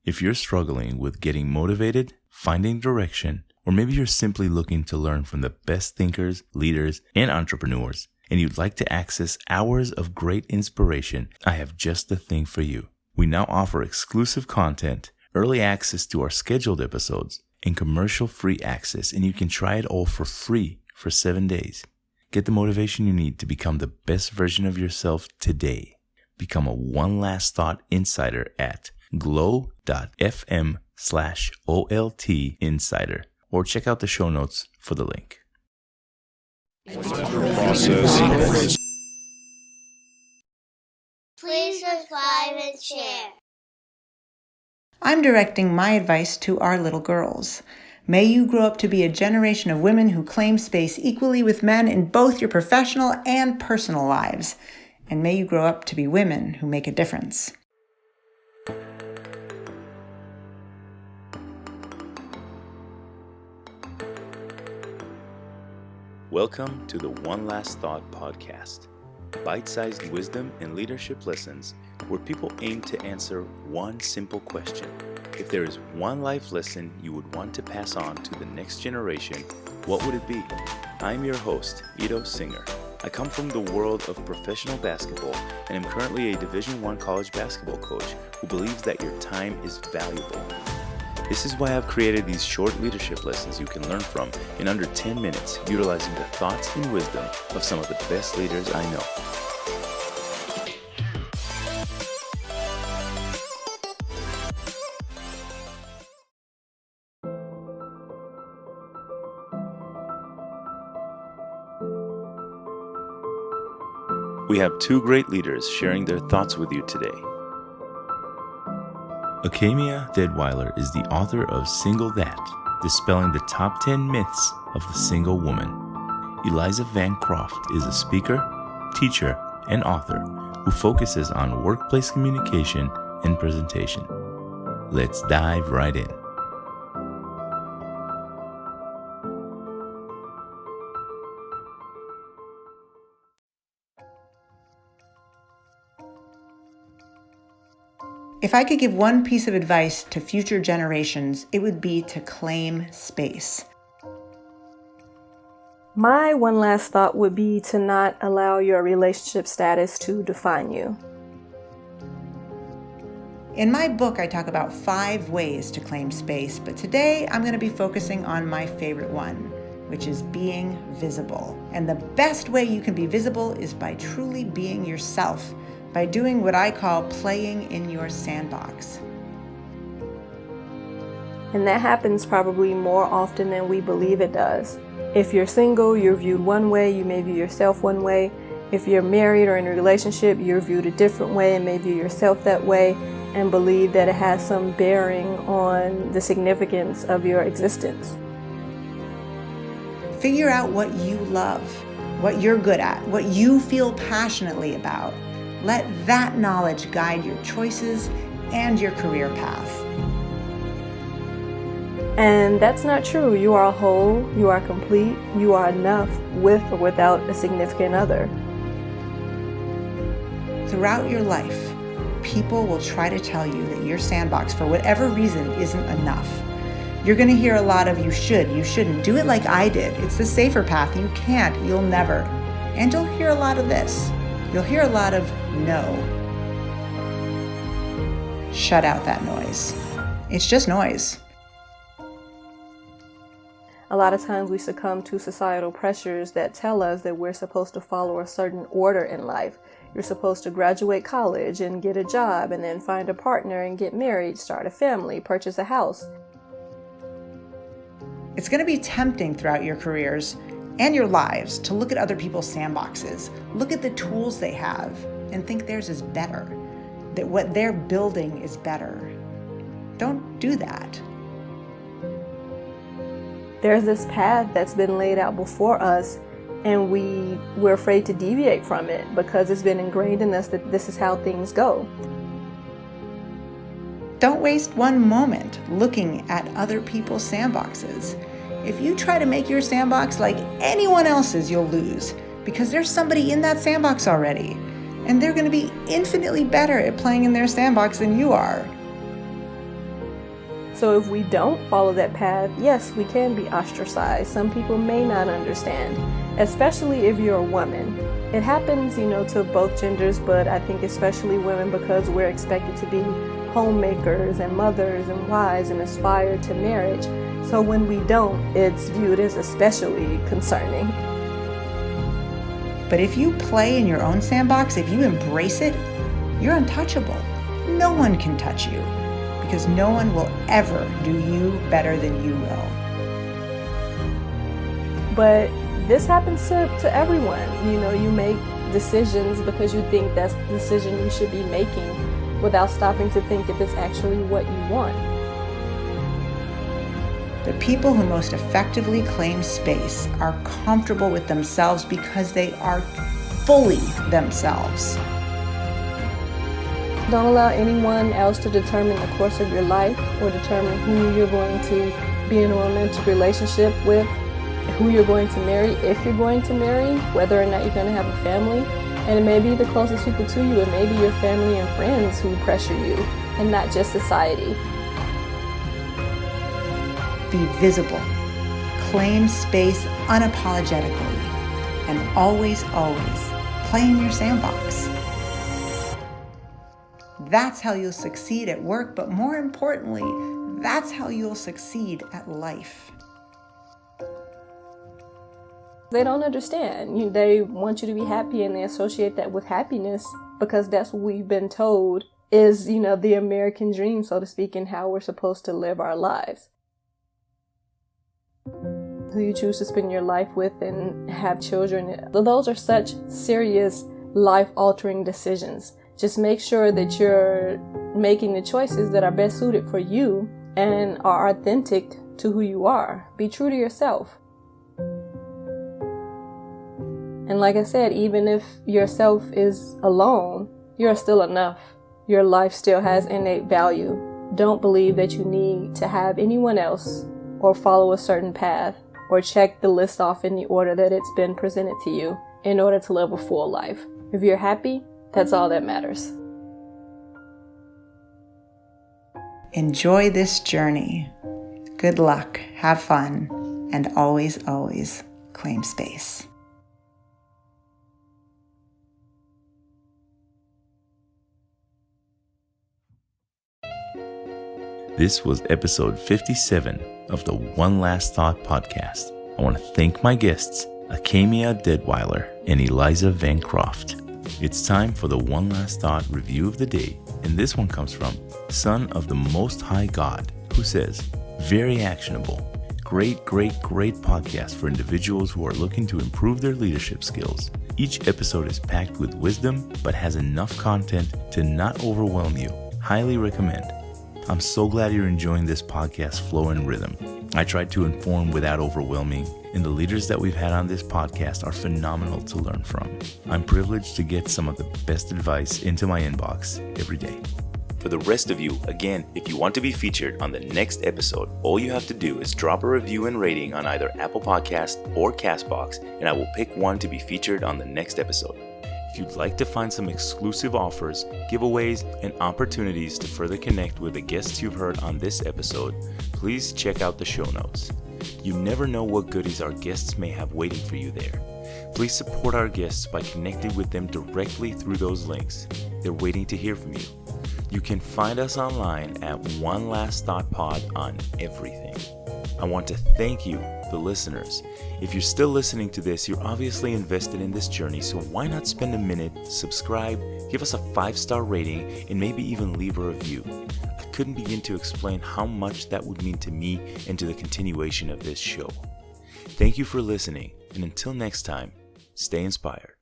If you're struggling with getting motivated, finding direction, or maybe you're simply looking to learn from the best thinkers, leaders, and entrepreneurs, and you'd like to access hours of great inspiration, I have just the thing for you. We now offer exclusive content, early access to our scheduled episodes, and commercial-free access, and you can try it all for free for 7 days. Get the motivation you need to become the best version of yourself today. Become a One Last Thought Insider at glow.fm/OLT Insider, or check out the show notes for the link. Please subscribe and share. I'm directing my advice to our little girls. May you grow up to be a generation of women who claim space equally with men in both your professional and personal lives. And may you grow up to be women who make a difference. Welcome to the One Last Thought podcast. Bite-sized wisdom and leadership lessons where people aim to answer one simple question. If there is one life lesson you would want to pass on to the next generation, what would it be? I'm your host, Ito Singer. I come from the world of professional basketball and am currently a Division I college basketball coach who believes that your time is valuable. This is why I've created these short leadership lessons you can learn from in under 10 minutes, utilizing the thoughts and wisdom of some of the best leaders I know. We have two great leaders sharing their thoughts with you today. Acamea Deadwiler is the author of Single That, Dispelling the Top 10 Myths of the Single Woman. Eliza VanCroft is a speaker, teacher, and author who focuses on workplace communication and presentation. Let's dive right in. If I could give one piece of advice to future generations, it would be to claim space. My one last thought would be to not allow your relationship status to define you. In my book, I talk about 5 ways to claim space, but today I'm going to be focusing on my favorite one, which is being visible. And the best way you can be visible is by truly being yourself, by doing what I call playing in your sandbox. And that happens probably more often than we believe it does. If you're single, you're viewed one way, you may view yourself one way. If you're married or in a relationship, you're viewed a different way and may view yourself that way and believe that it has some bearing on the significance of your existence. Figure out what you love, what you're good at, what you feel passionately about. Let that knowledge guide your choices and your career path. And that's not true. You are whole, you are complete, you are enough with or without a significant other. Throughout your life, people will try to tell you that your sandbox, for whatever reason, isn't enough. You're going to hear a lot of you should, you shouldn't. Do it like I did. It's the safer path. You can't, you'll never. And you'll hear a lot of this. You'll hear a lot of no. Shut out that noise. It's just noise. A lot of times we succumb to societal pressures that tell us that we're supposed to follow a certain order in life. You're supposed to graduate college and get a job and then find a partner and get married, start a family, purchase a house. It's going to be tempting throughout your careers and your lives to look at other people's sandboxes, look at the tools they have, and think theirs is better, that what they're building is better. Don't do that. There's this path that's been laid out before us, and we're afraid to deviate from it because it's been ingrained in us that this is how things go. Don't waste one moment looking at other people's sandboxes. If you try to make your sandbox like anyone else's, you'll lose, because there's somebody in that sandbox already, and they're going to be infinitely better at playing in their sandbox than you are. So if we don't follow that path, yes, we can be ostracized. Some people may not understand, especially if you're a woman. It happens, to both genders, but I think especially women, because we're expected to be homemakers and mothers and wives and aspire to marriage. So when we don't, it's viewed as especially concerning. But if you play in your own sandbox, if you embrace it, you're untouchable. No one can touch you because no one will ever do you better than you will. But this happens to everyone. You make decisions because you think that's the decision you should be making without stopping to think if it's actually what you want. The people who most effectively claim space are comfortable with themselves because they are fully themselves. Don't allow anyone else to determine the course of your life or determine who you're going to be in a romantic relationship with, who you're going to marry, if you're going to marry, whether or not you're going to have a family. And it may be the closest people to you. It may be your family and friends who pressure you, and not just society. Be visible. Claim space unapologetically. And always, always play in your sandbox. That's how you'll succeed at work, but more importantly, that's how you'll succeed at life. They don't understand. They want you to be happy, and they associate that with happiness because that's what we've been told is, the American dream, so to speak, and how we're supposed to live our lives. Who you choose to spend your life with and have children, those are such serious life-altering decisions. Just make sure that you're making the choices that are best suited for you and are authentic to who you are. Be true to yourself. And like I said, even if yourself is alone, you're still enough. Your life still has innate value. Don't believe that you need to have anyone else or follow a certain path or check the list off in the order that it's been presented to you in order to live a full life. If you're happy, that's all that matters. Enjoy this journey. Good luck, have fun, and always, always claim space. This was episode 57 of the One Last Thought podcast. I want to thank my guests, Acamea Deadwiler and Eliza VanCroft. It's time for the One Last Thought review of the day, and this one comes from Son of the Most High God, who says, very actionable. Great podcast for individuals who are looking to improve their leadership skills. Each episode is packed with wisdom, but has enough content to not overwhelm you. Highly recommend. I'm so glad you're enjoying this podcast flow and rhythm. I tried to inform without overwhelming, and the leaders that we've had on this podcast are phenomenal to learn from. I'm privileged to get some of the best advice into my inbox every day. For the rest of you, again, if you want to be featured on the next episode, all you have to do is drop a review and rating on either Apple Podcast or Castbox, and I will pick one to be featured on the next episode. If you'd like to find some exclusive offers, giveaways, and opportunities to further connect with the guests you've heard on this episode, please check out the show notes. You never know what goodies our guests may have waiting for you there. Please support our guests by connecting with them directly through those links. They're waiting to hear from you. You can find us online at One Last Thought Pod on everything. I want to thank you, the listeners. If you're still listening to this, you're obviously invested in this journey, so why not spend a minute, subscribe, give us a 5-star rating, and maybe even leave a review. I couldn't begin to explain how much that would mean to me and to the continuation of this show. Thank you for listening, and until next time, stay inspired.